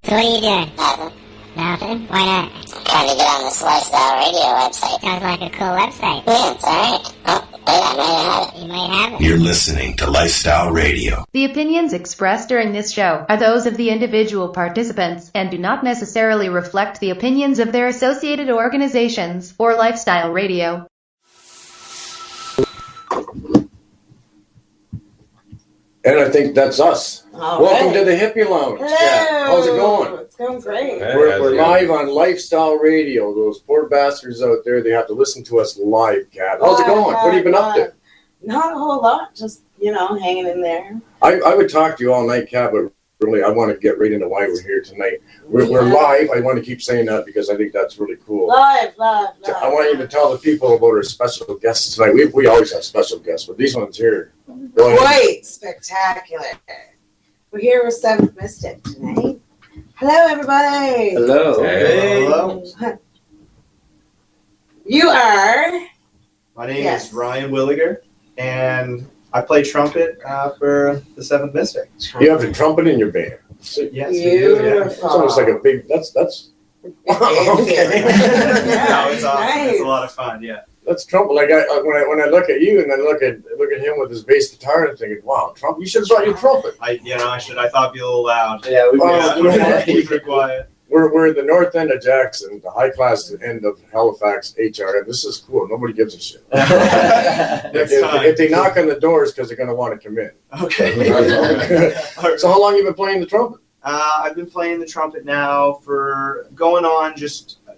So what are you doing? Nothing. Nothing? Why not? Trying to get on this Lifestyle Radio website. Sounds like a cool website. Yeah, it's alright. Oh, wait, I might have it. You might have it. You're listening to Lifestyle Radio. The opinions expressed during this show are those of the individual participants and do not necessarily reflect the opinions of their associated organizations or Lifestyle Radio. And I think that's us. All Welcome right. to the Hippy Lounge. Hello. Yeah. How's it going? It's going great. We're live on Lifestyle Radio. Those poor bastards out there, they have to listen to us live, Kat. How's it going? What have you been up to? Not a whole lot. Just, hanging in there. I would talk to you all night, Kat, but really, I want to get right into why we're here tonight. We're live. I want to keep saying that because I think that's really cool. Live. I want you to tell the people about our special guests tonight. We always have special guests, but these ones here. Quite spectacular. We're here with Seventh Mystic tonight. Hello, everybody. Hello. Hey. Hello. You are? My name is Ryan Williger, and I play trumpet for the Seventh Mystic. You have a trumpet in your band. Yes, we do. Yeah. It's almost like a big. That's. No, it's awesome. Nice. It's a lot of fun. Yeah. That's trumpet. Like when I look at you and then look at him with his bass guitar and thinking, wow, trumpet. You should have brought your trumpet. I thought it'd be a little loud. Yeah, Keep it quiet. We're the north end of Jackson, the high class end of Halifax, HRM. This is cool. Nobody gives a shit. If they knock on the doors, because they're going to want to come in. Okay. So how long have you been playing the trumpet? I've been playing the trumpet now for going on just a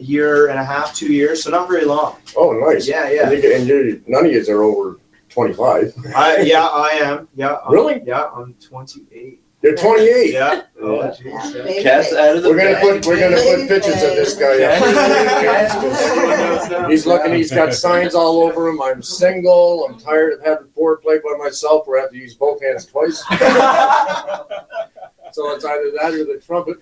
year and a half, 2 years, so not very long. Oh, nice. Yeah. And none of you are over 25. I am. Yeah. Really? Yeah, I'm 28. You're 28. Yeah. Oh, jeez. Cat's out of We're gonna put pictures of this guy up. He's looking. He's got signs all over him. I'm single. I'm tired of having foreplay by myself, where I have to use both hands twice. So it's either that or the trumpet.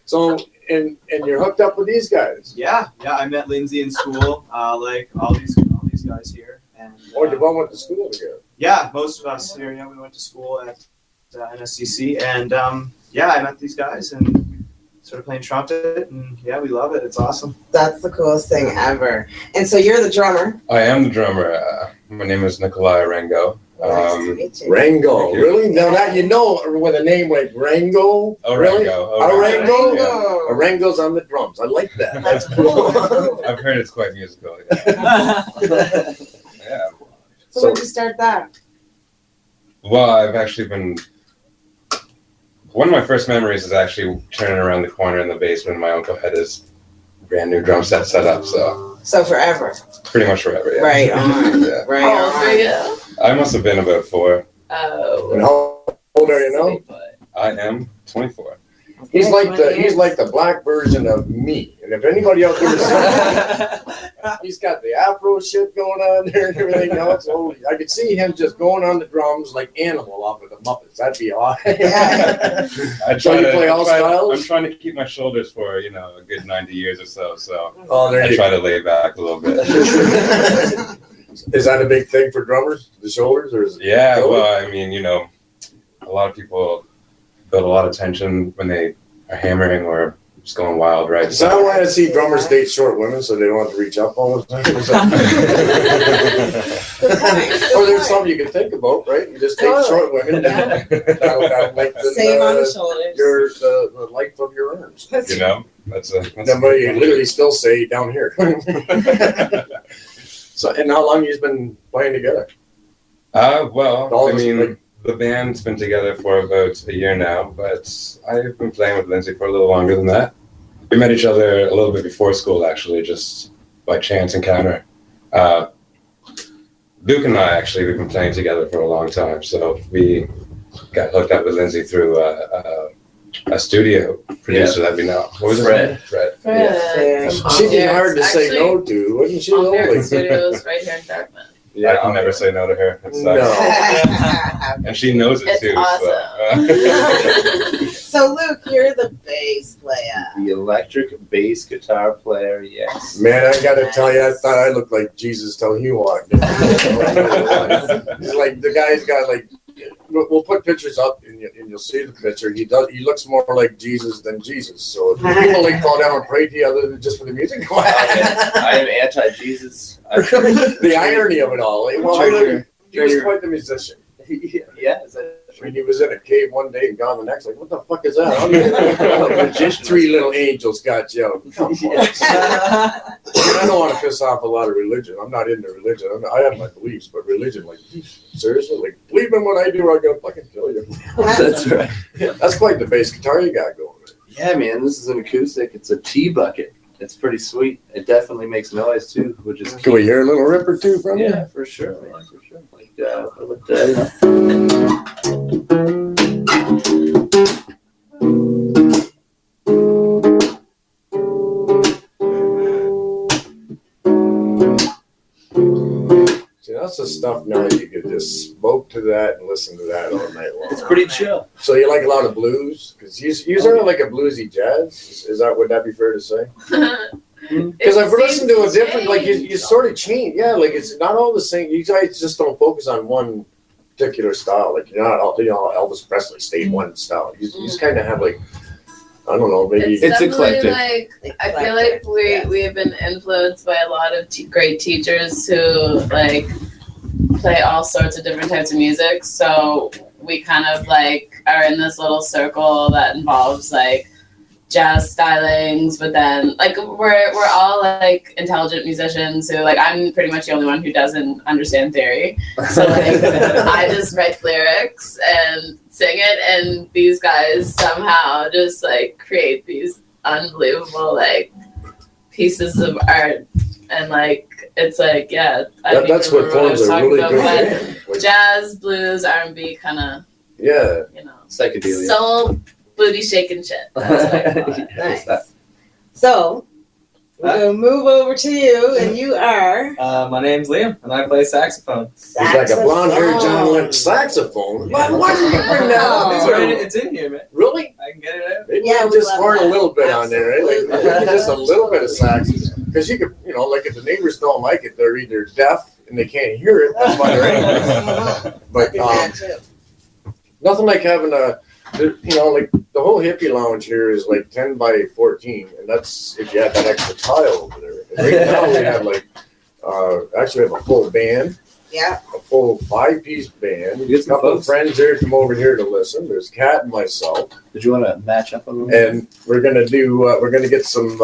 So and you're hooked up with these guys. Yeah. I met Lindsay in school, like all these guys here. And You all went to school together. yeah, most of us here. Yeah, we went to school at NSCC, and I met these guys and started playing trumpet, and yeah, we love it. It's awesome. That's the coolest thing ever. And so you're the drummer. I am the drummer. My name is Nikolai Rango. Nice to meet you. Rango, really? Now that with a name like Rango, really? Rango. A Rango's on the drums. I like that. That's cool. I've heard it's quite musical. Yeah. So when did you start that? Well, I've actually been. One of my first memories is actually turning around the corner in the basement, and my uncle had his brand new drum set up. So forever. Pretty much forever. Yeah. Right on. Yeah. Right How on. old were you? I must have been about 4. Oh. And how old are you now? I am 24. He's like the black version of me. And if anybody out there is he's got the afro shit going on there and everything else. So I could see him just going on the drums like Animal off of the Muppets. That'd be awesome. So you play all styles? I'm trying to keep my shoulders for, a good 90 years or so. So there I you try to lay back a little bit. Is that a big thing for drummers? The shoulders? Or is it well, I mean, a lot of people build a lot of tension when they are hammering or just going wild, right? Is that why I see drummers date short women so they don't have to reach up all the time? Or there's something you can think about, right? You just date short women. That'll lengthen Same on the shoulders. the length of your arms. That's Somebody you literally still say down here. So, and how long you've been playing together? The band's been together for about a year now, but I've been playing with Lindsay for a little longer than that. We met each other a little bit before school, actually, just by chance encounter. Luke and I, actually, we've been playing together for a long time, so we got hooked up with Lindsay through a studio producer that we know. What was Fred. Yeah. She'd be hard to say no to, wouldn't she? American Studios right here in Dartmouth. I can never say no to her. It sucks. And she knows it It's too. awesome. So Luke, you're the bass player. The electric bass guitar player, yes. Man, I gotta tell you, I thought I looked like Jesus till he walked in. He's like, the guy's got like, we'll put pictures up, and you'll see the picture. He looks more like Jesus than Jesus. So if people like fall down and pray to you other than just for the music. I am anti-Jesus. The irony of it all. He was quite the musician. Yeah. I mean, he was in a cave one day and gone the next. Like, what the fuck is that? I mean, 3 little angels got you out. Come on. I don't want to piss off a lot of religion. I'm not into religion. I have my beliefs, but religion, like, seriously? Like, believe in what I do or I'm going to fucking kill you. That's right. Yeah, that's quite the bass guitar you got going. Yeah, man, this is an acoustic. It's a tea bucket. It's pretty sweet. It definitely makes noise, too, which is Can we hear a little rip or two from you? Yeah, for sure, man, for sure. Like, you know. See, that's the stuff now you could just smoke to that and listen to that all night long. It's pretty chill. So you like a lot of blues? Because you sort of like a bluesy jazz. Would that be fair to say? Because I've listened to a different, like you sort of change. Yeah, like it's not all the same. You guys just don't focus on one particular style. Like you're not, Elvis Presley stayed one style. You just kind of have like, I don't know, maybe it's eclectic. Like, I feel like we have been influenced by a lot of great teachers who like play all sorts of different types of music. So we kind of like are in this little circle that involves like jazz stylings, but then like we're all like intelligent musicians who like I'm pretty much the only one who doesn't understand theory. So like I just write lyrics and sing it, and these guys somehow just like create these unbelievable like pieces of art, and like it's like that's what forms a really good band. Jazz, blues, R&B, kind of you know, psychedelia, soul, booty shaking shit. That's what I call it. Nice. So we'll move over to you, and you are. My name's Liam, and I play saxophone. He's like a blonde-haired John Lynch saxophone. Why did you bring that up? It's in here, man. Really? I can get it out. Maybe we just horn a little bit on there, right? Like maybe just a little bit of sax, because you could, like if the neighbors don't like it, they're either deaf and they can't hear it. That's why they're angry. But nothing like having like the whole Hippy lounge here is like 10 by 14, and that's if you have that extra tile over there. And right now we have like actually we have a full band. Yeah. A full 5-piece band. A couple of friends here come over here to listen. There's Kat and myself. Did you want to match up a little? And we're gonna get some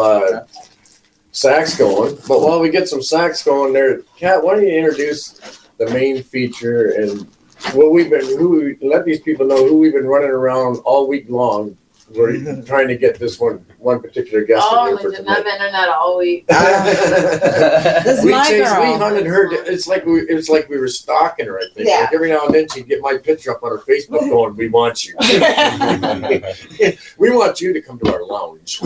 sax going. But while we get some sax going there, Kat, why don't you introduce the main feature and let these people know who we've been running around all week long. We're trying to get this one particular guest. Oh, we didn't have internet all week. We hunted her. It's like we were stalking her. I think. Yeah. Like every now and then she'd get my picture up on her Facebook, going, "We want you. We want you to come to our lounge."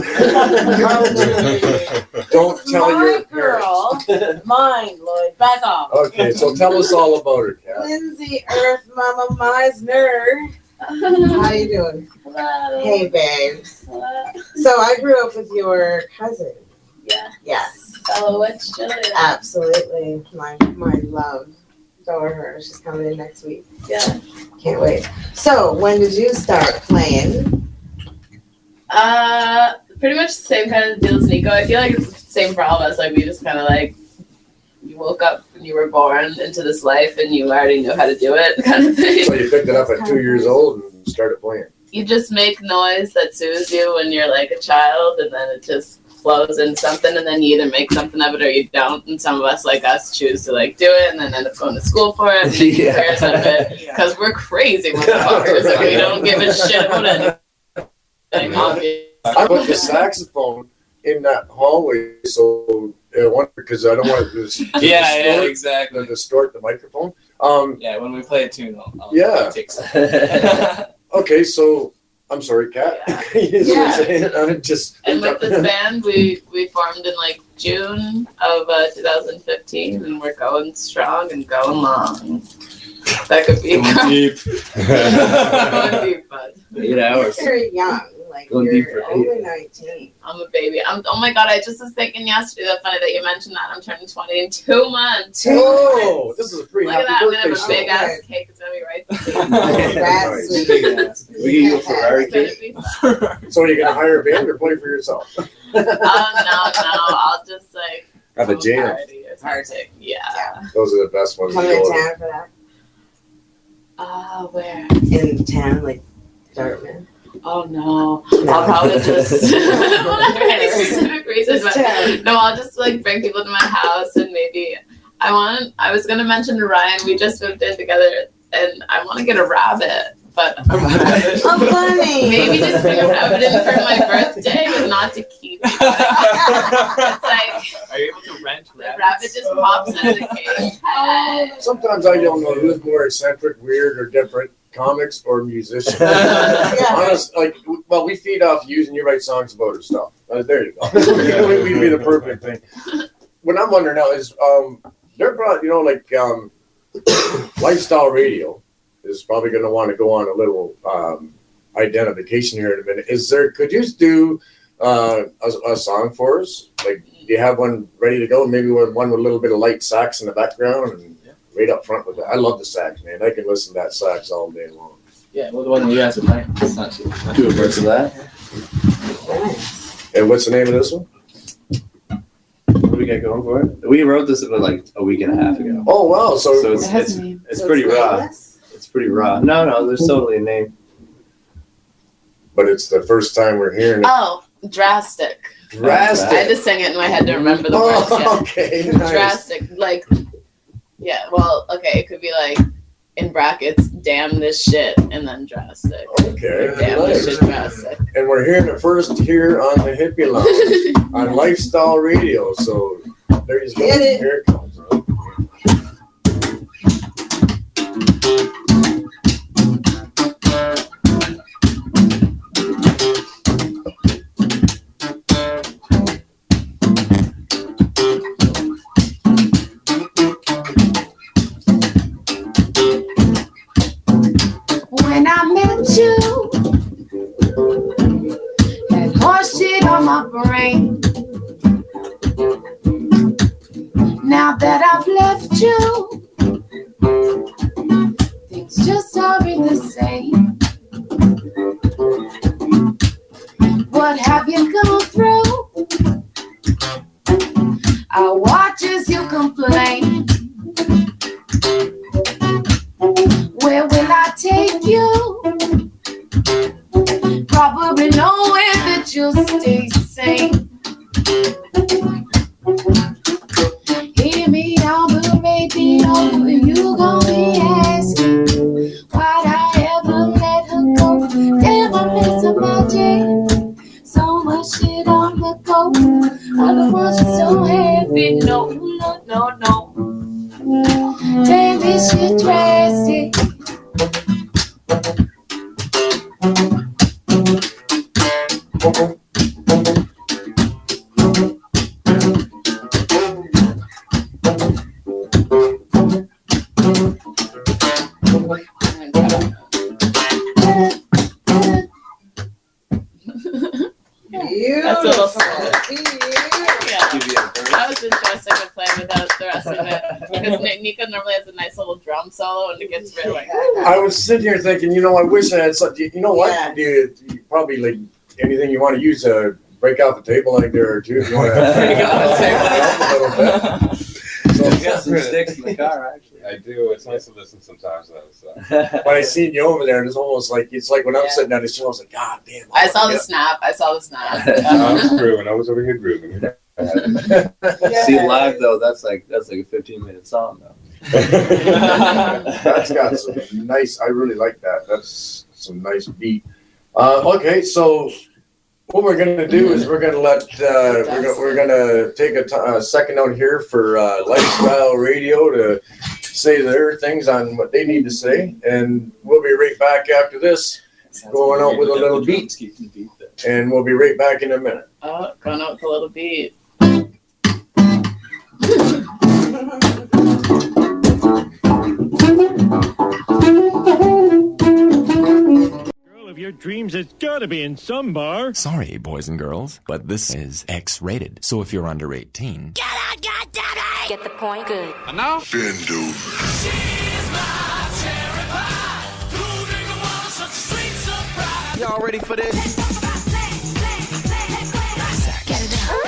Don't tell your girl. parents. Mine, Lloyd. Back off. Okay, so tell us all about her, Kat. Lindsay Earth Mama Meisner. How you doing? Hello. Hey, babes. Hello. So I grew up with your cousin. Yeah. Yes. Oh, what's Julia? Absolutely. My love. Adore her. She's coming in next week. Yeah. Can't wait. So when did you start playing? Pretty much the same kind of deal as Nico. I feel like it's the same for all of us. Like we just kind of like you woke up and you were born into this life and you already knew how to do it, kind of thing. So you picked it up at 2 years old and started playing. You just make noise that soothes you when you're like a child, and then it just flows in something, and then you either make something of it or you don't. And some of us like us choose to like do it and then end up going to school for it and making careers out of it because we're crazy motherfuckers and we don't give a shit about anything. I put the saxophone in that hallway, so because I don't want to exactly. Distort the microphone. When we play a tune, I'll take some. Okay, so I'm sorry, Kat. Yeah. And with this band, we formed in like June of 2015, and we're going strong and going long. That could be deep. going deep, bud. 8 hours. Very young. Like Going deep you're for only 19. I'm a baby. Oh my god! I just was thinking yesterday. That's funny that you mentioned that. I'm turning 20 in 2 months. Oh, this is a pretty Look at happy that! I'm gonna birthday have a big show. ass cake. It's gonna be right there. That's Nice. sweet. We get you a Ferrari It's gonna cake. be fun. So are you gonna hire a band or play for yourself? Oh no! I'll just like Have a have jam. party or something. Yeah. Those are the best ones. Come to to go town for that. Where? In town, like Dartmouth. Oh no! No. I'll probably just well, not for any specific reason, Just but town. no, I'll just like bring people to my house and maybe I was gonna mention to Ryan, we just moved in together and I want to get a rabbit, but Oh, funny. maybe just bring a rabbit in for my birthday, but not to keep. It's like Are you able to rent the rabbits? rabbit just pops out of the cage. Hey. Sometimes I don't know who's more eccentric, weird, or different, comics or musicians. Yeah. Honest, like, well, we feed off you and you write songs about her stuff. There you go. We'd be the perfect thing. What I'm wondering now is, they're brought, like, Lifestyle Radio is probably going to want to go on a little identification here in a minute. Could you do a song for us? Like, do you have one ready to go? Maybe one with a little bit of light sax in the background and right up front with that. I love the sax, man. I can listen to that sax all day long. Yeah, well, the one you guys are playing. It's not too. Do a verse of that. And what's the name of this one? What do we got going for it? We wrote this about like a week and a half ago. Oh, wow. So it's It has a name. it's pretty raw. It's pretty raw. No, there's totally a name. but it's the first time we're hearing it. Oh, drastic. Drastic. I had to sing it in my head to remember the words. Oh, Yeah. okay. Nice. Drastic, like, yeah. Well, okay, it could be like in brackets, damn this shit, and then drastic. Okay. Damn Nice. this shit, drastic. And we're hearing it first here on the Hippy Lounge on Lifestyle Radio. So there you go. Get it. Here it comes. When I met you, had horse shit on my brain. Now that I've left you, things just aren't the same. What have you gone through? I watch as you complain. Where will I take you? Probably nowhere that you'll stay sane. Hear me on the radio, you gon' be asking why'd I ever let her go? Damn, I miss her magic. So much shit on the go. All the world's so heavy. No. Damn, this shit drastic. That's a little something. Yeah. That was interesting to play without the rest of it. Because Nico normally has a nice little drum solo and it gets really like. I was sitting here thinking, I wish I had something. You know what? Yeah. You probably like anything you want to use to break out the table like there or two. If you want to break out the table. We've got some sticks in the car, actually. I do. It's nice to listen sometimes, though. So. When I seen you over there, it's almost like when I'm sitting down the show, I was like, God damn. I saw the snap. I was grooving. I was over here grooving. See, live though, that's like a 15-minute song though. That's got some nice. I really like that. That's some nice beat. Okay, so what we're gonna do is we're gonna let we're gonna take a second out here for Lifestyle Radio to say their things on what they need to say, and we'll be right back after this, going out with a little beat, and we'll be right back in a minute. Oh, going out with a little beat. Girl of your dreams rhymes, it's gotta be in some bar. Sorry, boys and girls, but this is X-rated. So if you're under 18... Get out, goddammit! Get the point? Good. And now? Bend over. Y'all ready for this? Get it up.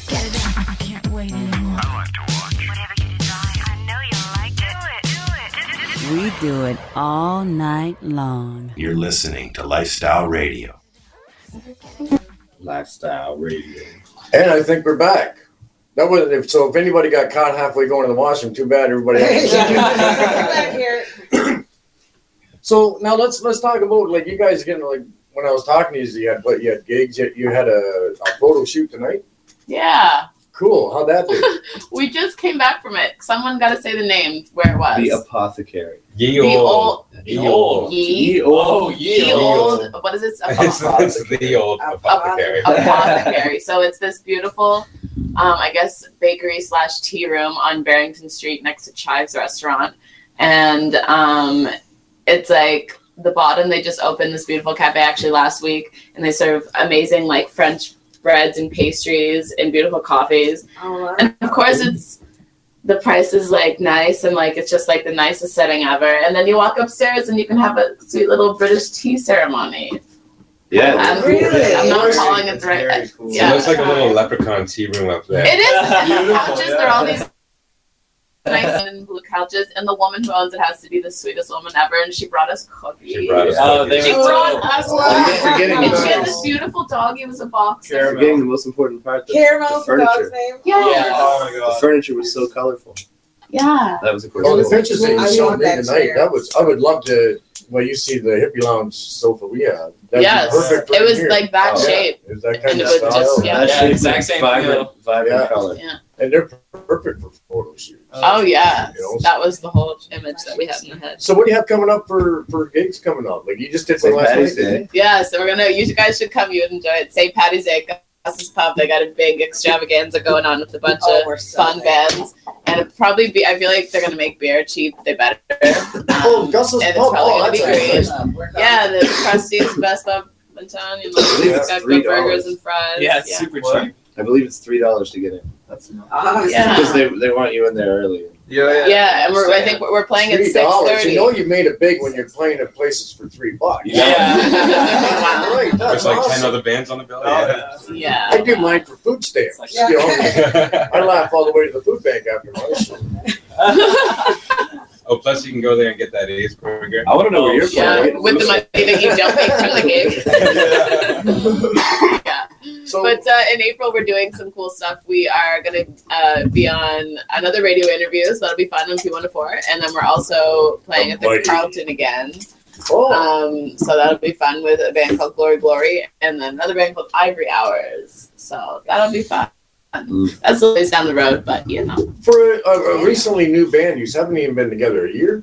Get it up. I can't wait anymore. I like to watch. Whatever you desire. I know you like it. Do it. We do it all night long. You're listening to Lifestyle Radio. Lifestyle Radio. And I think we're back. That was if anybody got caught halfway going to the washroom, too bad. Everybody else. Back here. So now let's talk about like you guys getting like when I was talking to you, you had gigs, you had a photo shoot tonight. Yeah. Cool. How'd that be? We just came back from it. Someone got to say the name where it was. The Apothecary. Ye The old. old. Ye old. Ye old. What is it? It's the old apothecary. Apothecary. So it's this beautiful, I guess, bakery / tea room on Barrington Street next to Chives Restaurant. And it's like the bottom, they just opened this beautiful cafe actually last week. And they serve amazing like French breads and pastries and beautiful coffees. Oh, wow. And of course the price is like nice and like it's just like the nicest setting ever. And then you walk upstairs and you can have a sweet little British tea ceremony. Yeah. Really? I'm not calling it the right. Very cool. So it looks like a little leprechaun tea room up there. It is. Beautiful, The couches, yeah. they're all these nice and blue couches, and the woman who owns it has to be the sweetest woman ever, and she brought us cookies. She brought us Oh, cookies. they She were brought us cookies. You're forgetting And she had about this beautiful dog. It was a boxer. You're forgetting the most important part. Caramel the for dog's furniture. name. Yes. Yeah. Oh my The god. furniture was so colorful. Yeah. That was a cool. Well, the pictures that I you showed want me that tonight, chair. I would love to. Well, you see the Hippy Lounge sofa we have. That'd Yes. be perfect for It was here. like that Oh, shape. Yeah. Is that And kind it of would style? just- yeah. That Yeah, shape's exact like same vibrant Yeah. color. Yeah. And they're perfect for photo shoots. Oh yeah. You know? That was the whole image that we had in the head. So what do you have coming up for gigs coming up? Like you just did St. one last Patty's night. Day. Yeah. So you guys should come. You would enjoy it. St. Patty's Day. Gus's Pub. They got a big extravaganza going on with a bunch We're of so fun there. bands, and it'd probably be. I feel like they're gonna make beer cheap. They better. Oh, Gus's and it's Pub. probably Oh, gonna be that's great. nice. Yeah, the Krusty's best pub in town. You know, believe it's it's got $3. good burgers and fries. Yeah, it's super cheap. I believe it's $3 to get in. That's enough. Awesome. Yeah. Because they want you in there early. Yeah, and I think we're playing at $3. 6:30. You know you made it big when you're playing at places for $3. Yeah. Right, that's There's like 10 awesome. other bands on the bill. Yeah. I do mine for food stamps. Yeah. You know, I laugh all the way to the food bank after my show. Oh, plus you can go there and get that Ace burger. I want to know where you're Yeah, from. with the money that you don't make from the game. Yeah. So But in April, we're doing some cool stuff. We are going to be on another radio interview, so that'll be fun on P104. And then we're also playing at the Almighty. Carlton again. oh, So that'll be fun with a band called Glory Glory and then another band called Ivory Hours. So that'll be fun. That's a ways down the road, but you know. for a recently new band, you haven't even been together a year.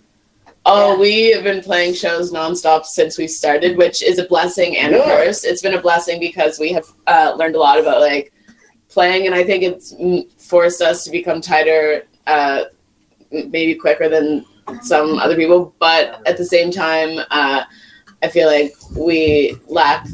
Oh, we have been playing shows nonstop since we started, which is a blessing and a Yeah. curse. It's been a blessing because we have learned a lot about like playing, and I think it's forced us to become tighter, maybe quicker than some other people. But at the same time, I feel like we lacked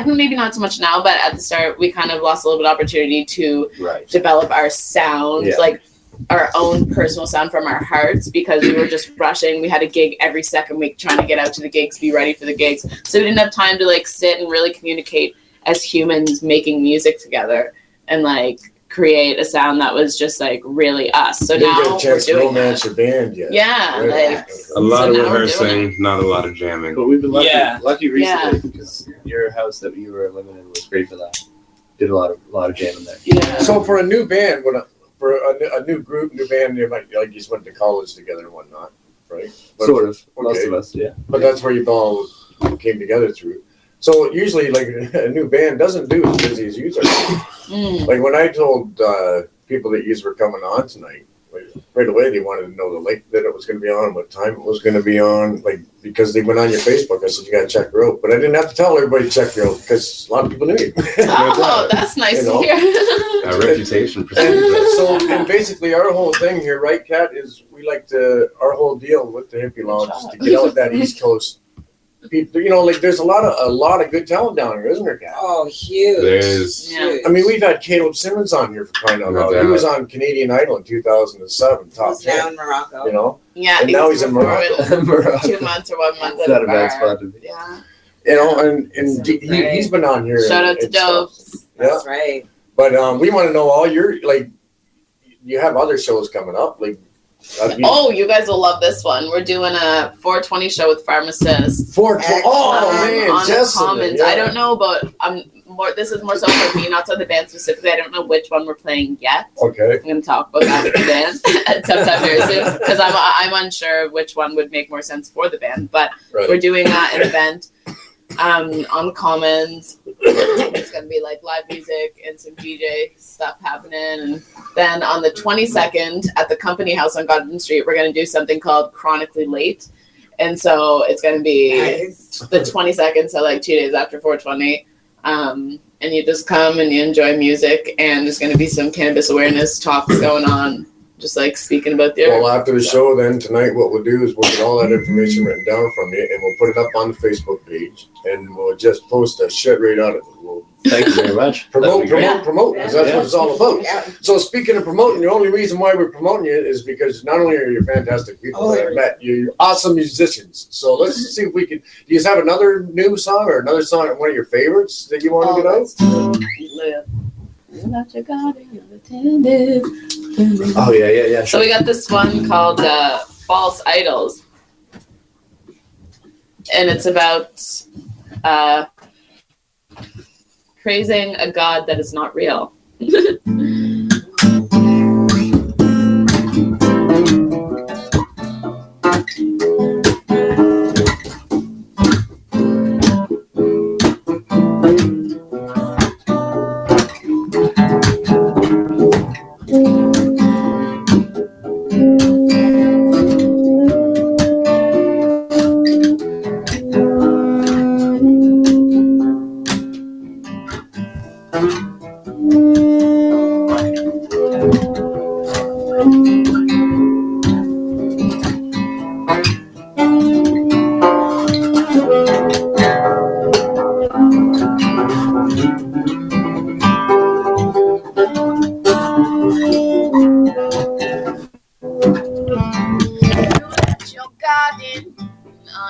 maybe not so much now, but at the start we kind of lost a little bit of opportunity to develop our sound, like our own personal sound from our hearts, because we were just rushing. We had a gig every second week trying to get out to the gigs, be ready for the gigs. So we didn't have time to like sit and really communicate as humans making music together and like create a sound that was just like really us. So You didn't now get a we're chance to doing romance your band yet. Yeah, Right. like A lot So of now we're doing rehearsing, not a lot of jamming. But we've been lucky, Yeah. lucky recently because your house that you were living in was great for that. Did a lot of jamming there. Yeah. So for a new band, for a new group, new band, you might like you just went to college together and whatnot, right? But- Sort of. Most okay. of us, yeah. But that's where you've all came together through. So usually, like a new band doesn't do as busy as you are. Like when I told people that you were coming on tonight, like, right away they wanted to know the link that it was going to be on, what time it was going to be on, like because they went on your Facebook. I said you got to check her out, but I didn't have to tell everybody to check her out because a lot of people knew you. Oh, that's nice to hear. Our reputation And precedes so, and basically, our whole thing here, right, Kat, is we like to our whole deal with the Hippy Lounge is to get out that East Coast people, you know, like there's a lot of good talent down here, isn't there, Kat? Oh, huge. There's. Yeah. I mean, we've had Caleb Simmons on here for crying out loud. He was on Canadian Idol in 2007, top He's now 10. in Morocco. You know, Yeah, and now he's in Morocco. Morocco. 2 months or 1 month. It's not a bad spot to be. Yeah. You know, and he's been on here. Shout out to and stuff. Dopes. Yeah, That's right. but we want to know all your like. You have other shows coming up, like. Oh, you guys will love this one. We're doing a 420 show with Pharmacist. 420. Oh man, on the Jessica, Commons. yeah. I don't know, but more. This is more so for me, not so the band specifically. I don't know which one we're playing yet. Okay. I'm going to talk about that with the band sometime very soon because I'm unsure of which one would make more sense for the band. But we're doing an event on the Commons. It's going to be like live music and some DJ stuff happening. And then on the 22nd at the Company House on Godwin Street, we're going to do something called Chronically Late. And so it's going to be the 22nd, so like 2 days after 420. And you just come and you enjoy music, and there's going to be some cannabis awareness talks going on, just like speaking about the Well, after the show, then tonight, what we'll do is we'll get all that information written down from you, and we'll put it up on the Facebook page, and we'll just post a shit right out of it. We'll Thank you very much. promote, because that's what it's all about. Yeah. So speaking of promoting, the only reason why we're promoting you is because not only are you fantastic people that I've met, you're awesome musicians. So let's see if we can. Do you have another new song or another song, one of your favorites that you want to get out? Oh yeah. So we got this one called False Idols. And it's about praising a God that is not real.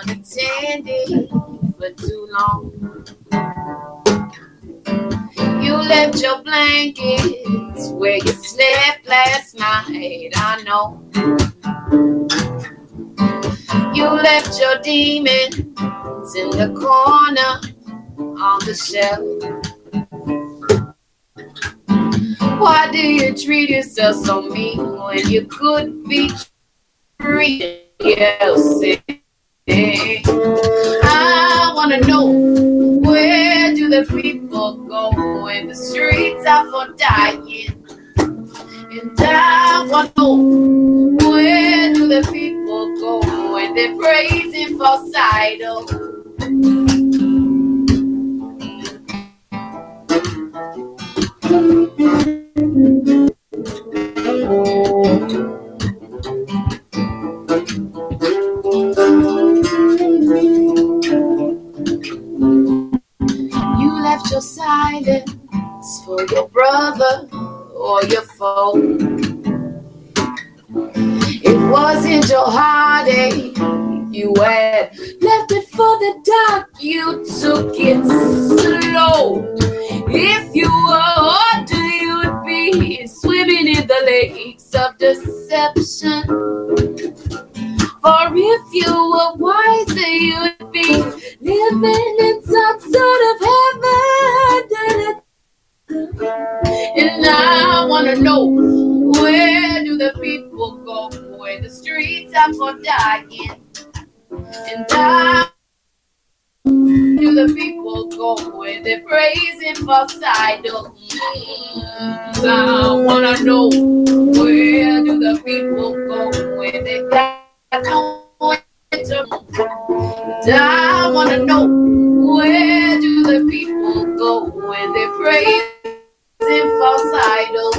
unattended for too long. You left your blankets where you slept last night, I know. You left your demons in the corner on the shelf. Why do you treat yourself so mean when you could be treated else? I wanna know, where do the people go when the streets are for dying? And I wanna know, where do the people go when they're praising false idols? You left your silence for your brother or your foe. It wasn't your heartache, you had left it for the dark, you took it slow. If you were, you'd be swimming in the lakes of deception. For if you were wiser, you'd be living in some sort of heaven. And I wanna know, where do the people go when the streets are for dying? And do the people go when they're praising false idols? I wanna know, where do the people go when they got nowhere to go? And I wanna know, where do the people go when they're praising false idols?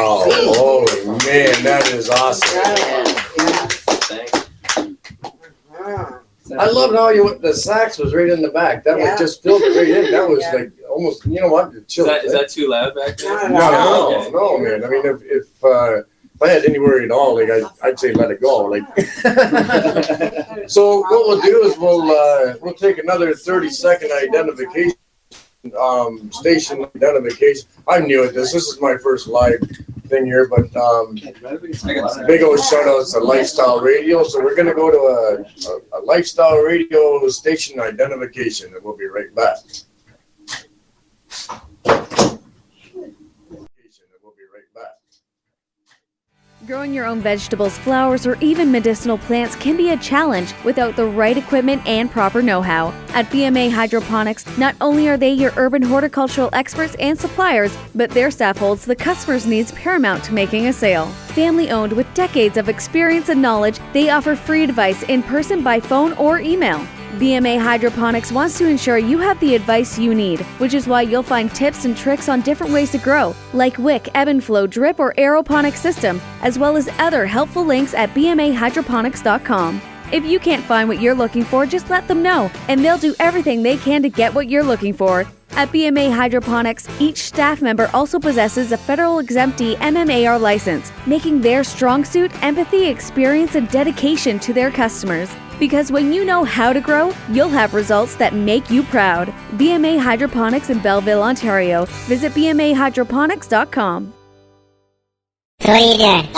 Wow. Holy man, that is awesome. I loved how the sax was right in the back. That was just filled right in. That was like almost, you know what? Chill. Is that too loud back there? No, man. I mean, if I had any worry at all, like I'd say let it go. Like, so what we'll do is we'll take another 30-second identification, station identification. I'm new at this. This is my first live thing here, but big old shout outs to Lifestyle Radio. So we're gonna go to a Lifestyle Radio station identification, and we'll be right back. Growing your own vegetables, flowers, or even medicinal plants can be a challenge without the right equipment and proper know-how. At BMA Hydroponics, not only are they your urban horticultural experts and suppliers, but their staff holds the customer's needs paramount to making a sale. Family-owned with decades of experience and knowledge, they offer free advice in person, by phone, or email. BMA Hydroponics wants to ensure you have the advice you need, which is why you'll find tips and tricks on different ways to grow, like wick, ebb and flow, drip, or aeroponic system, as well as other helpful links at bmahydroponics.com. If you can't find what you're looking for, just let them know, and they'll do everything they can to get what you're looking for. At BMA Hydroponics, each staff member also possesses a federal exemptee MMAR license, making their strong suit empathy, experience, and dedication to their customers. Because when you know how to grow, you'll have results that make you proud. BMA Hydroponics in Belleville, Ontario. Visit bmahydroponics.com. So what are you doing?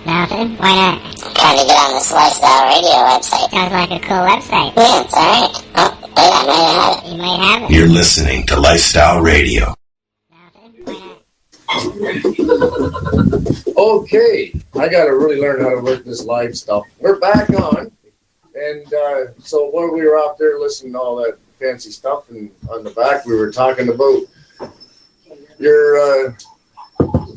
Nothing. Why not? Trying to get on this Lifestyle Radio website. Sounds like a cool website. Yeah, it's alright. Oh, wait, I might have it. You might have it. You're listening to Lifestyle Radio. Okay, I gotta really learn how to work this live stuff. We're back on. And so while we were out there listening to all that fancy stuff, and on the back we were talking about your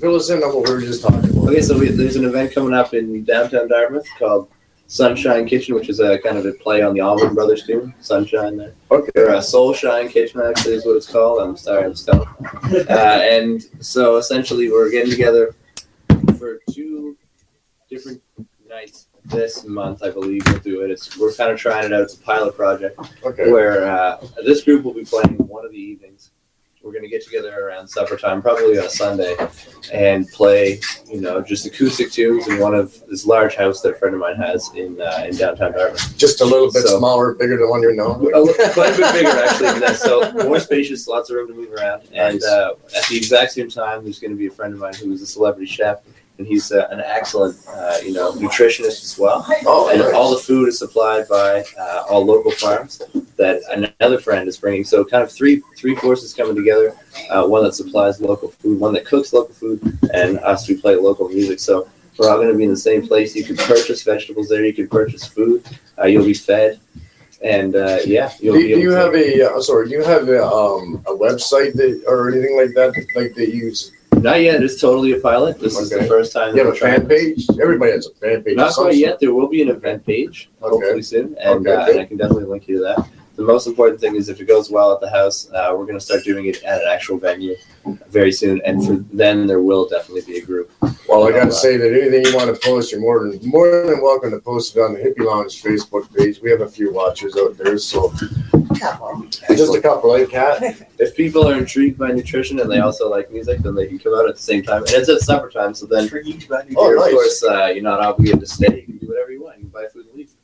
fill us in on what we were just talking about. Okay, so there's an event coming up in downtown Dartmouth called Sunshine Kitchen, which is a kind of a play on the Allman Brothers tune, Sunshine there. Okay. Or Soul Shine Kitchen, actually, is what it's called. I'm sorry, I'm stuck. And so essentially we're getting together for 2 different nights. This month, I believe we'll do it. We're kind of trying it out. It's a pilot project where this group will be playing one of the evenings. We're going to get together around supper time, probably on a Sunday, and play, just acoustic tunes in one of this large house that a friend of mine has in downtown Dartmouth. Just a little bit smaller, bigger than one you know. Quite a bit bigger, actually, than that. So more spacious, lots of room to move around. And at the exact same time, there's going to be a friend of mine who is a celebrity chef. And he's an excellent, nutritionist as well. And all the food is supplied by all local farms that another friend is bringing. So kind of three forces coming together. One that supplies local food, one that cooks local food, and us who play local music. So we're all going to be in the same place. You can purchase vegetables there. You can purchase food. You'll be fed. And you'll be able to. Do you have a website that or anything like that that you use? Not yet. It's totally a pilot. This is the first time. You have a fan page? Everybody has a fan page. Not quite yet. There will be an event page hopefully soon, and I can definitely link you to that. The most important thing is if it goes well at the house, we're going to start doing it at an actual venue very soon, and for then there will definitely be a group. Well, I got to say that anything you want to post, you're more than welcome to post it on the Hippy Lounge Facebook page. We have a few watchers out there, so just a couple, like Kat. If people are intrigued by nutrition and they also like music, then they can come out at the same time. And it's at supper time, so then of course you're not obligated to stay. You can do whatever you want. You can buy food and leave.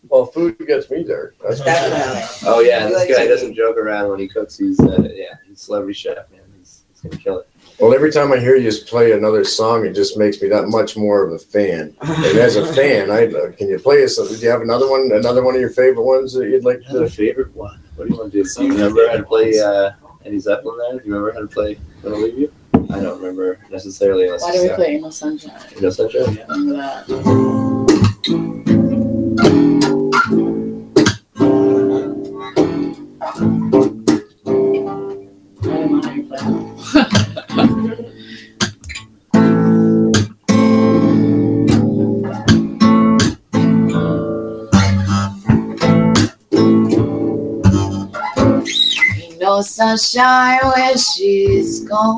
Well, food gets me there. That's oh yeah, and this guy doesn't joke around when he cooks. He's he's a celebrity chef, man. He's gonna kill it. Well, every time I hear you play another song, it just makes me that much more of a fan. And as a fan, can you play us? Do you have another one of your favorite ones that you'd like to? Favorite one? What do you want to do? Do you remember how to play Eddie Zeppelin there? Do you remember how to play Gonna Leave You? I don't remember necessarily. Why do we play No Sunshine? No Sunshine? I remember that. No sunshine when she's gone.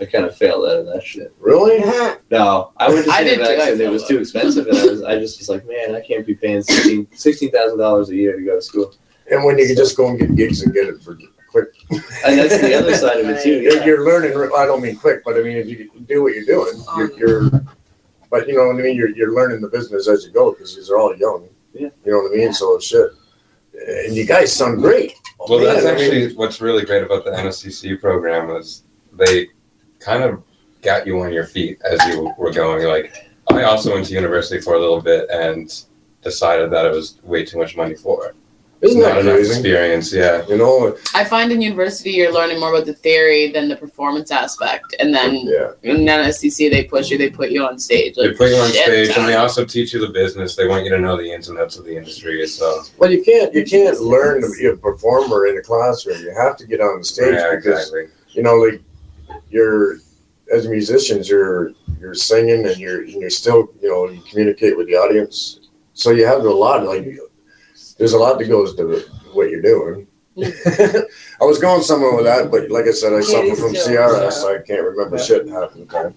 I kind of failed out of that shit. Really? No, I went to I did Cannabis too, and it was too expensive, and I just was like, man, I can't be paying $16,000 a year to go to school. And when you can just go and get gigs and get it for quick. And that's the other side of it too. Yeah. You're learning. I don't mean quick, but I mean if you do what you're doing, you're. But you know what I mean. You're learning the business as you go because these are all young. Yeah. You know what I mean. So shit. And you guys sound great. Well, that's actually what's really great about the NSCC program is they kind of got you on your feet as you were going. Like, I also went to university for a little bit and decided that it was way too much money for it. Isn't that not enough crazy? experience? Yeah. You know, I find in university you're learning more about the theory than the performance aspect, and then in NSCC they push you, they put you on stage. They put you on stage, and they also teach you the business. They want you to know the ins and outs of the industry. So, well, you can't learn to be a performer in a classroom. You have to get on the stage because you know, like you're as musicians, you're singing and you're still, you know, you communicate with the audience. So you have a lot there's a lot that goes to what you're doing. I was going somewhere with that, but like I said, I suffer from CRS, so I can't remember shit half the time.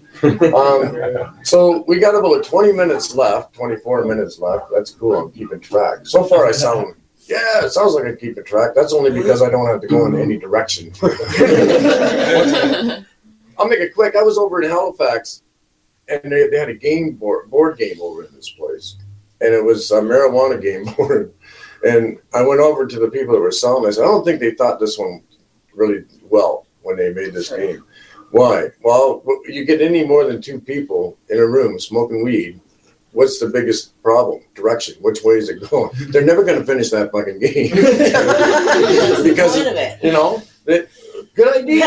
So we got about 20 minutes left, 24 minutes left. That's cool. I'm keeping track. So far, it sounds like I'm keeping track. That's only because I don't have to go in any direction. I'll make it quick. I was over in Halifax, and they had a board game over in this place, and it was a marijuana game board. And I went over to the people that were selling this. I don't think they thought this one really well when they made this game. Why? Well, you get any more than two people in a room smoking weed, what's the biggest problem? Direction. Which way is it going? They're never going to finish that fucking game. Because, you know, good idea.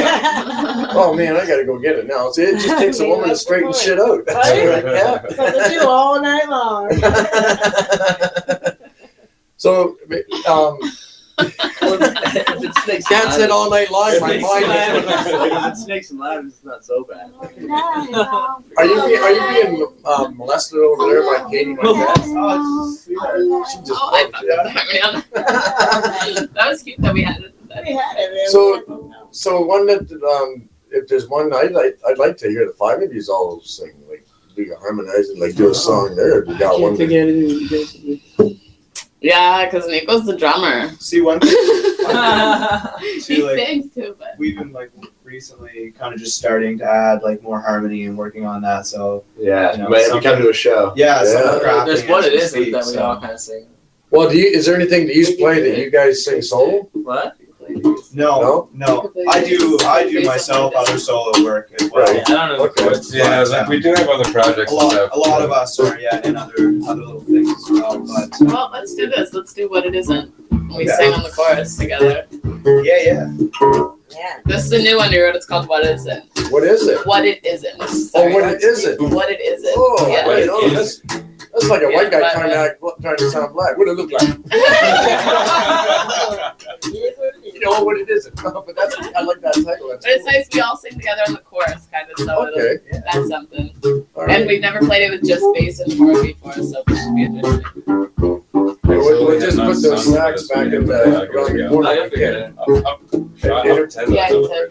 Oh, man, I got to go get it now. See, it just takes a woman to straighten shit out. That's right. Yeah. Something to do all night long. So, Cat said all night long. My mind. If it's snakes and ladders, it's not so bad. Are you being molested over there by Katie? My cat? That was cute that we had it. So one that if there's one I'd like to hear the five of you all sing, like do you harmonize and like do a song there. You got one. Yeah, because Nico's the drummer. See, one thing. He sings too, but we've been like recently kind of just starting to add like more harmony and working on that. So yeah, you know, might have to come to a show. Yeah, there's what it is that we all kind of sing. Well, is there anything that you play that you guys sing solo? What? No. I do myself other solo work as well. Right. I don't know. Okay. Yeah, like we do have other projects. A lot of us are in other little things as well. But well, let's do this. Let's do What It Isn't. We sing on the chorus together. Yeah. This is a new one we wrote. It's called What Is It? What is it? What It Isn't. Sorry, what it isn't. What It Isn't. Oh, yeah. right. Oh, that's like a white guy trying to sound black. What it look like? You know what it isn't. But I like that title. But it's nice we all sing together on the chorus, kind of. So that's something. Right. And we've never played it with just bass and chord before, so this should be interesting. We'll just put those snacks back in the around the corner. Yeah, he said we're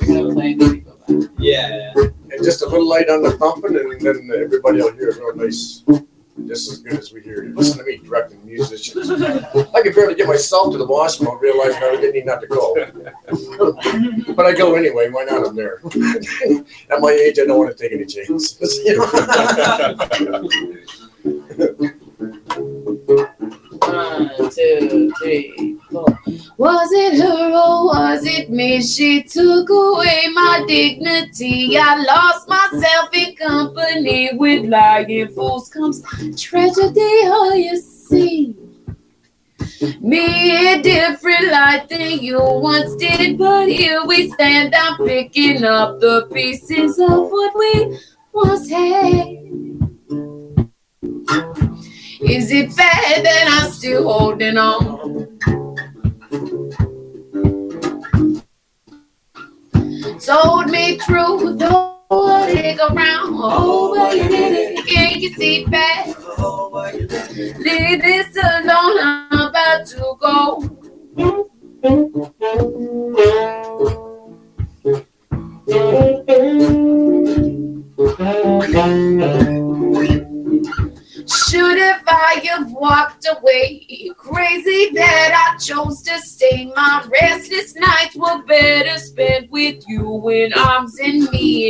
gonna play and then we go back. Yeah. And just a little light on the pumping, and then everybody will hear it real nice. Just as good as we hear it. Listen to me directing musicians. I can barely get myself to the washroom. I realize now I didn't even have to go. But I go anyway. Why not? I'm there. At my age, I don't want to take any chances. You know? 1, 2, 3, 4. Was it her or was it me? She took away my dignity. I lost myself in company with lying fools. Comes tragedy, oh, you see. Me a different light than you once did, but here we stand. I'm picking up the pieces of what we once had. Is it bad that I'm still holding on? Told me truth, don't dig around. Oh, but you did it. Can't you see back? Leave this alone, I'm about to go.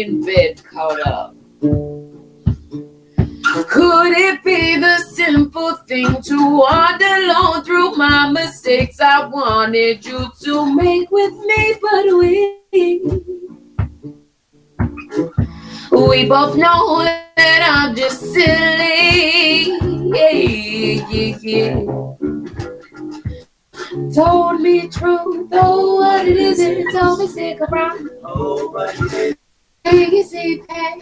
in bed caught up. Could it be the simple thing to wander alone through my mistakes? I wanted you to make with me, but we both know that I'm just silly. Yeah. Told me true, though what it is, it told me stick around. Can you see that?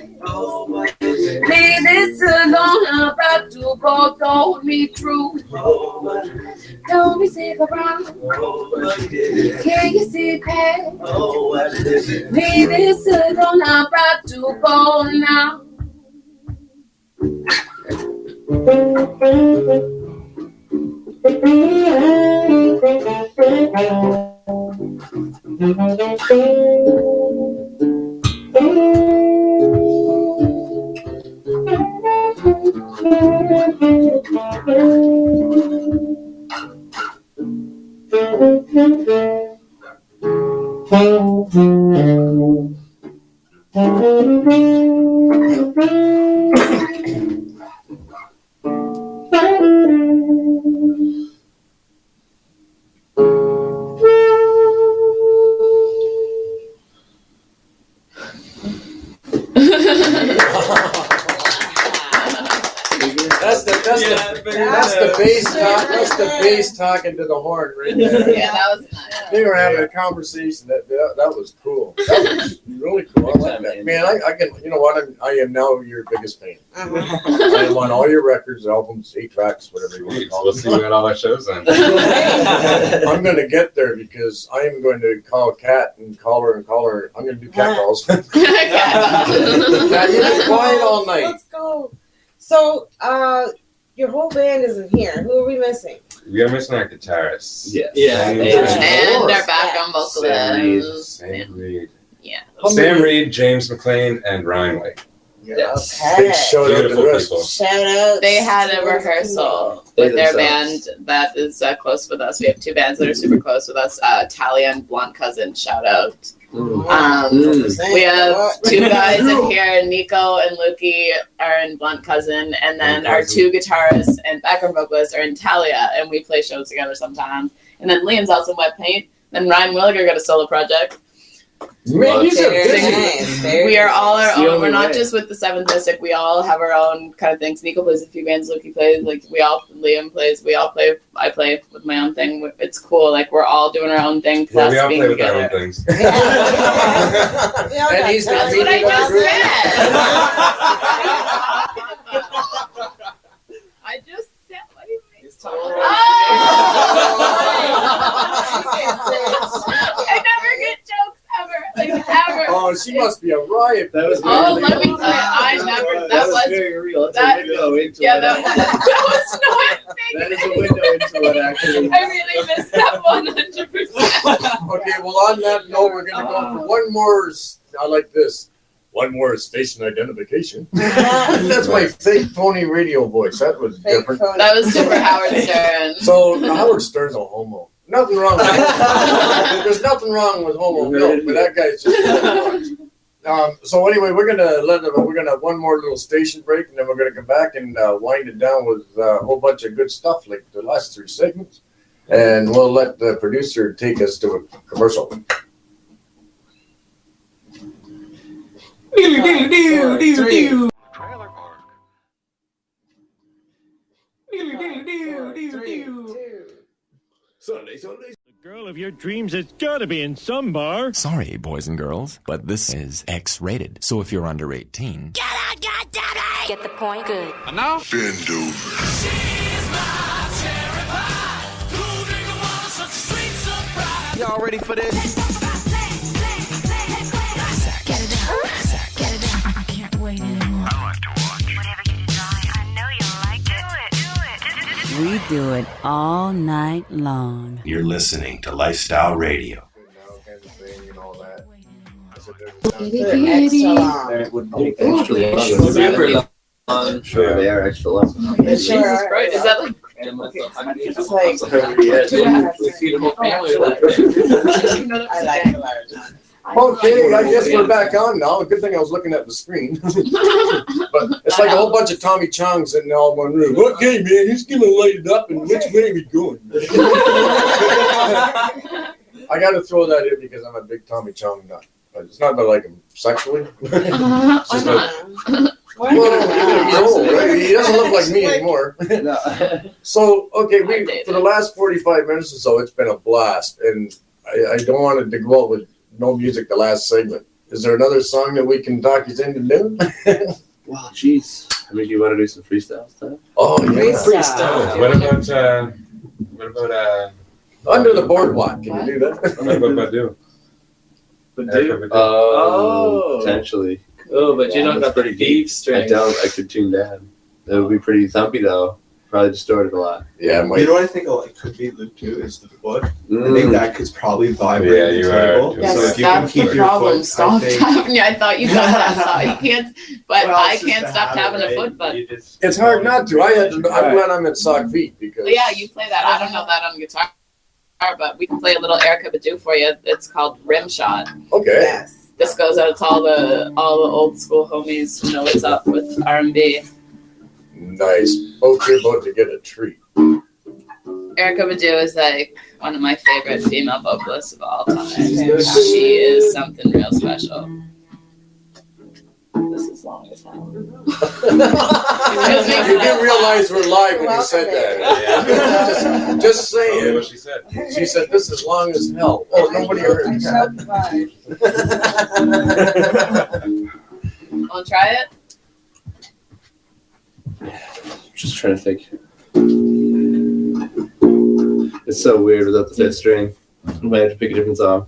Leave this alone, I'm about to go. Told me true. Told me stick around. Can you see that? Leave this alone, I'm about to go now. That's the bass talk. That's the bass talking to the horn right there. Yeah, that was nice. They were having a conversation. That was cool. That was really cool. I like that. Man, I can. You know what? I am now your biggest fan. I am on all your records, albums, 8 tracks, whatever you want to call it. We'll see you at all our shows then. I'm going to get there because I am going to call Kat and call her. I'm going to do cat calls. Kat, you've been quiet all night. Let's go. So, your whole band isn't here. Who are we missing? We are missing our guitarists. Yes. Yeah. And our backup vocalist. Sam Reed. Yeah. Sam Reed, James McLean, and Ryan White. Yes. Big shout out to the rest. Shout out. They had a rehearsal with their band that is close with us. We have 2 bands that are super close with us. Talia and Blunt Cousin, shout out. We have 2 guys in here, Nico and Lukey are in Blunt Cousin, and then our 2 guitarists and background vocalists are in Talia, and we play shows together sometimes. And then Liam's also in Wet Paint. Then Ryan Williger got a solo project. Man, he's a busy. We are all our own. We're not just with the Seventh Mystic. We all have our own kind of things. Nico plays a few bands. Lukey plays. Liam plays. We all play. I play with my own thing. It's cool. Like we're all doing our own thing. Plus Yeah, we all being play with together. our own things. And he's the That's what I just said. I just said. What do you mean? I never get jokes ever. Like ever. Oh, she must be a riot. That was Oh, let me tell you, I never. That was very real. It's that- a window into Yeah, it. that was not That is a window into it, actually. I really missed that 100%. Okay, well, on that note, we're going to go for one more. I like this. One more station identification. That's my fake phony radio voice. That was different. That was super Howard Stern. So Howard Stern's a homo. Nothing wrong with him. There's nothing wrong with homo milk, but that guy's just so anyway, we're gonna have one more little station break, and then we're gonna come back and wind it down with a whole bunch of good stuff like the last 3 segments, and we'll let the producer take us to a commercial. Sunday. The girl of your dreams has got to be in some bar. Sorry, boys and girls, but this is X-rated. So if you're under 18... Get out, goddammit! Get the point? Good. And now? Bend over. Y'all ready for this? Get it down. Get it down. I can't wait anymore. I like to watch. Whatever you desire, I know you'll like it. Do it. We do it all night long. You're listening to Lifestyle Radio. Extra long. It would be extra long. Sure, they are extra long. Jesus Christ, is that like? It's like, Yeah. We feed the whole family. I like the large one. Okay, I guess we're back on now. Good thing I was looking at the screen. But it's like a whole bunch of Tommy Chongs in all one room. Okay, man, who's gonna light it up and which way are we going? I got to throw that in because I'm a big Tommy Chong nut. But it's not that I like him sexually. It's just like, well, he's old, right? He doesn't look like me anymore. So, okay, for the last 45 minutes or so, it's been a blast. And I don't want it to go out with no music the last segment. Is there another song that we can talk you into doing? Wow, jeez. I mean, do you want to do some freestyle stuff? Oh, yeah. Freestyle. What about Under the Boardwalk? Can you do that? What about Badu? Potentially. Oh, but you don't got pretty deep strings. I could tune down. That would be pretty thumpy though. Probably distorted a lot. Yeah, You know what I think could be Luke too is the foot. I think that could probably vibrate the table. Yes, So if you that's can keep the your problem. foot, Stop tapping me. I thought you got that song. You can't, but Well, I it's just can't a stop habit, tapping a right? foot. But It's hard not to. I'm glad I'm at sock feet because. yeah, you play that. I don't know that on guitar, but we can play a little Erica Badu for you. It's called Rim Shot. Okay. Yes. This goes out to all the old school homies who know what's up with R&B. Nice. Both you're about to get a treat. Erica Badu is like one of my favorite female vocalists of all time. She is something real special. This is long as hell. You didn't realize we're live when you said that. Just saying. What she said. She said, "This is long as hell." Oh, nobody heard that. Want to try it? Just trying to think. It's so weird without the fifth string. I might have to pick a different song.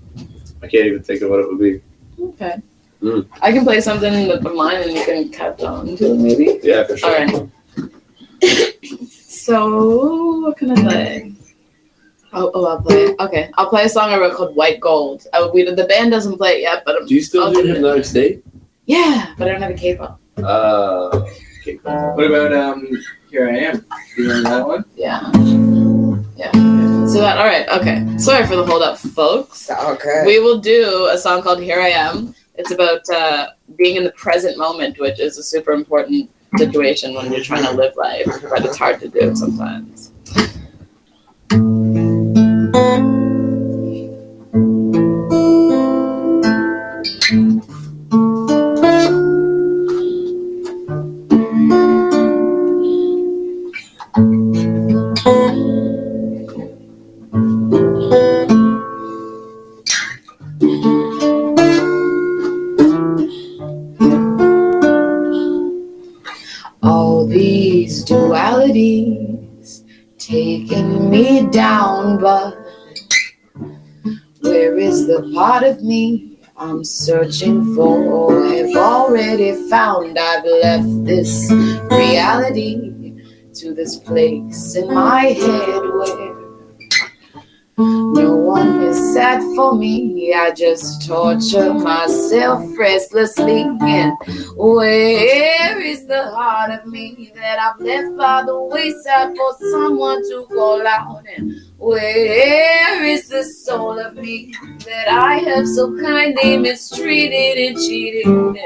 I can't even think of what it would be. Okay. I can play something of mine and you can catch on to it maybe? Yeah, for sure. All right. So, what can I play? I'll play it. Okay, I'll play a song I wrote called White Gold. The band doesn't play it yet, but Do you still do Hypnotic State? Yeah, but I don't have a capo. What about Here I Am? You know that one? Yeah. So that, all right, okay. Sorry for the hold up, folks. Okay. We will do a song called Here I Am. It's about being in the present moment, which is a super important situation when you're trying to live life, but it's hard to do sometimes. All these dualities taking me down, but where is the part of me I'm searching for? I've already found I've left this reality to this place in my head where no one is sad for me. I just torture myself restlessly. And where is the heart of me that I've left by the wayside for someone to call out? And where is the soul of me that I have so kindly mistreated and cheated? And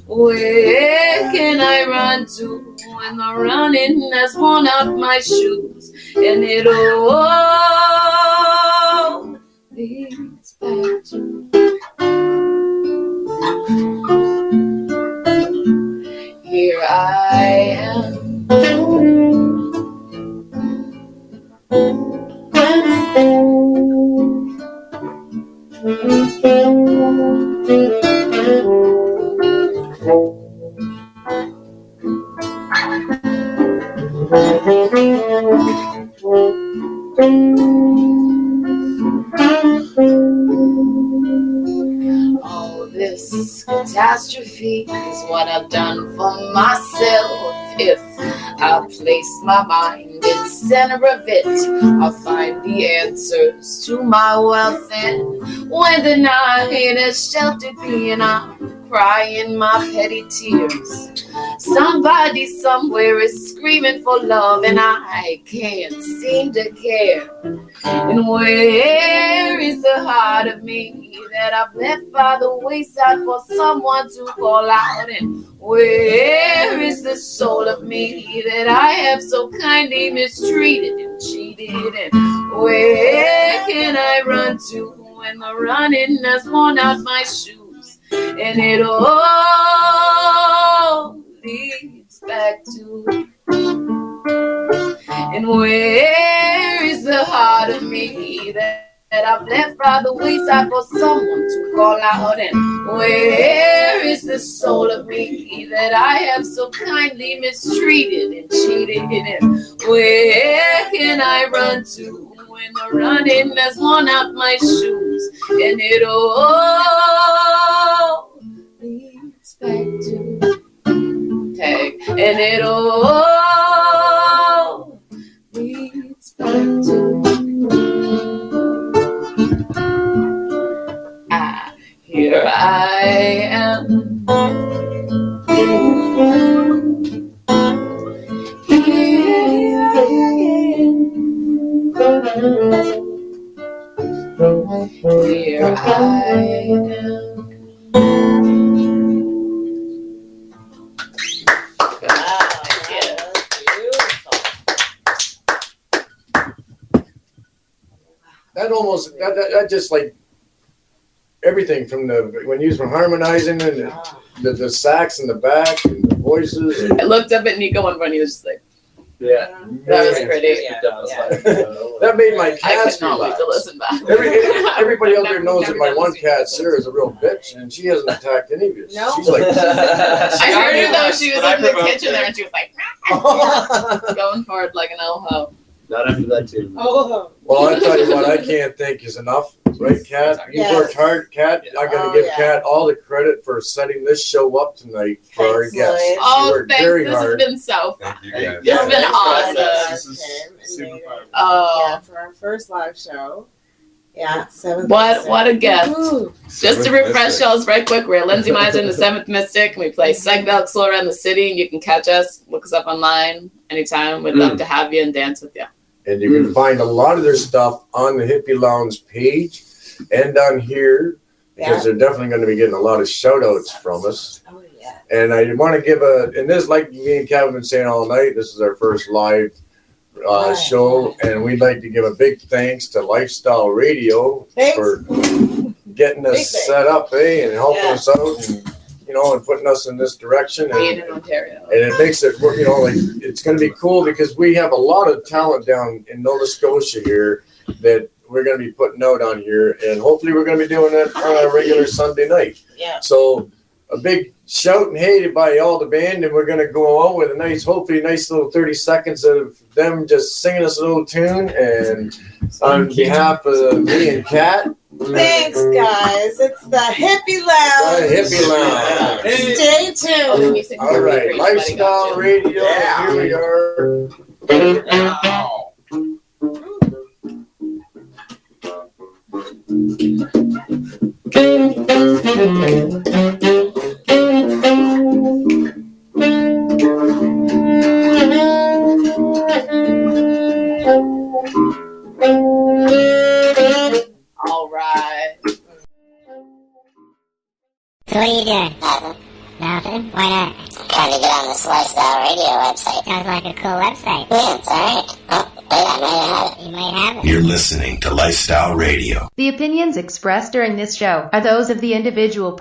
where can I run to when the running has worn out my shoes? And it all leads back to here I am. All this catastrophe is what I've done for myself. If I place my mind in the center of it, I'll find the answers to my wealth. And when the night has sheltered me and I'm crying my petty tears. Somebody somewhere is screaming for love, and I can't seem to care. And where is the heart of me that I've left by the wayside for someone to call out? And where is the soul of me that I have so kindly mistreated and cheated? And where can I run to when the running has worn out my shoes? And it all leads back to, and where is the heart of me that I've left by the wayside for someone to call out? And where is the soul of me that I have so kindly mistreated and cheated? And where can I run to when the running has worn out my shoes? And it all leads back to, tag, and it all leads back to, here I am. Here I am. Here I am. That just like everything from when you were harmonizing and the sax in the back and the voices. I looked up at Nico one point, he was just like, yeah, that was pretty. That made my I cats could not wait relax. to listen back. Everybody out there knows that my one cat, Sarah, is a real bitch, and she hasn't attacked any of you. No. She's like, I heard her though, she was in the kitchen there and she was like, going for it like an elbow. Not after that too. Oh. well, I tell you what, I can't thank you enough. Right, Kat? You Yes. worked hard, Kat. I'm going to give Kat all the credit for setting this show up tonight for our guests. She Oh, worked thanks. very This hard. has been so fun. Thank you guys. This has been awesome. This is super fun. Oh, For our first live show. Yeah, 7th. what a gift. Ooh. Just to refresh y'all right quick, we're at Lindsay Miser and the Seventh Mystic, and we play Seg Belks all around the city. You can catch us, look us up online anytime. We'd love to have you and dance with you. And you can find a lot of their stuff on the Hippy Lounge page and on here, because they're definitely going to be getting a lot of shout outs from us. Oh, yeah. And I want to give and this, like me and Kevin have been saying all night, this is our first live show, and we'd like to give a big thanks to Lifestyle Radio for getting us set up, and helping us out, and and putting us in this direction. Being in Ontario. And it makes it, like, it's going to be cool because we have a lot of talent down in Nova Scotia here that we're going to be putting out on here, and hopefully we're going to be doing it on a regular Sunday night. Yeah. So a big shout and hey by all the band, and we're going to go out with hopefully nice little 30 seconds of them just singing us a little tune. And on behalf of me and Kat, Thanks, guys. It's the Hippy Lounge. The Hippy Lounge. Stay tuned. All right, Lifestyle Radio. Here we are. All right. So what are you doing? Nothing? Why not? Trying to get on this Lifestyle Radio website. Sounds like a cool website. Yeah, it's alright. Oh, wait, I might have it. You might have it. You're listening to Lifestyle Radio. The opinions expressed during this show are those of the individual